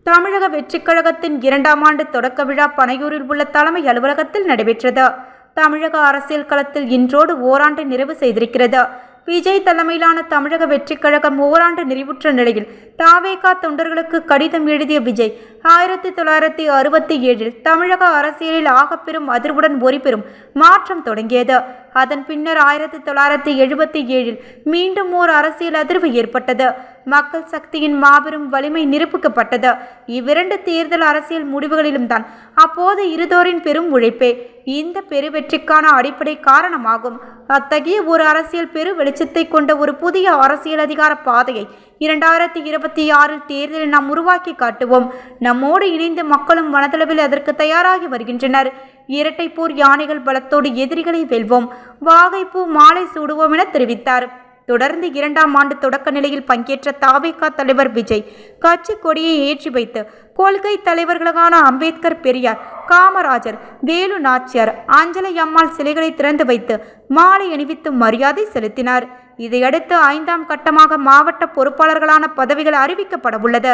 தமிழக வெற்றிக் கழகத்தின் 2ஆம் ஆண்டு தொடக்க விழா பனையூரில் உள்ள தலைமை அலுவலகத்தில் நடைபெற்றது. தமிழக அரசியல் களத்தில் இன்றோடு ஓராண்டு நிறைவு செய்திருக்கிறது. விஜய் தலைமையிலான தமிழக வெற்றிக் கழகம் ஓராண்டு நிறைவுற்ற நிலையில் தவேகா தொண்டர்களுக்கு கடிதம் எழுதிய விஜய் 1967 தமிழக அரசியலில் ஆகப்பெரும் அதிர்வுடன் ஒருபெரும் மாற்றம் தொடங்கியது. அதன் பின்னர் 1977 மீண்டும் ஓர் அரசியல் அதிர்வு ஏற்பட்டது. மக்கள் சக்தியின் மாபெரும் வலிமை நிரூபிக்கப்பட்டது. இவ்விரண்டு தேர்தல் அரசியல் முடிவுகளிலும் தான் அப்போது இருதோரின் பெரும் உழைப்பே இந்த பெருவெற்றிக்கான அடிப்படை காரணமாகும். அத்தகைய ஒரு அரசியல் பெரு வெளிச்சத்தை கொண்ட ஒரு புதிய அரசியல் அதிகார பாதையை 2026 தேர்தலில் நாம் உருவாக்கி காட்டுவோம். நம்மோடு இணைந்து மக்களும் மனதளவில் அதற்கு தயாராகி வருகின்றனர். இரட்டை போர் யானைகள் பலத்தோடு எதிரிகளை வெல்வோம், வாகைப்பூ மாலை சூடுவோம் என தெரிவித்தார். தொடர்ந்து 2ஆம் ஆண்டு தொடக்க நிலையில் பங்கேற்ற தவேகா தலைவர் விஜய் கட்சி கொடியை ஏற்றி வைத்து கொள்கை தலைவர்களான அம்பேத்கர், பெரியார், காமராஜர், வேலு நாச்சியார், அஞ்சலை அம்மாள் சிலைகளை திறந்து வைத்து மாலை அணிவித்து மரியாதை செலுத்தினார். இதையடுத்து 5ஆம் கட்டமாக மாவட்ட பொறுப்பாளர்களான பதவிகள் அறிவிக்கப்பட உள்ளது.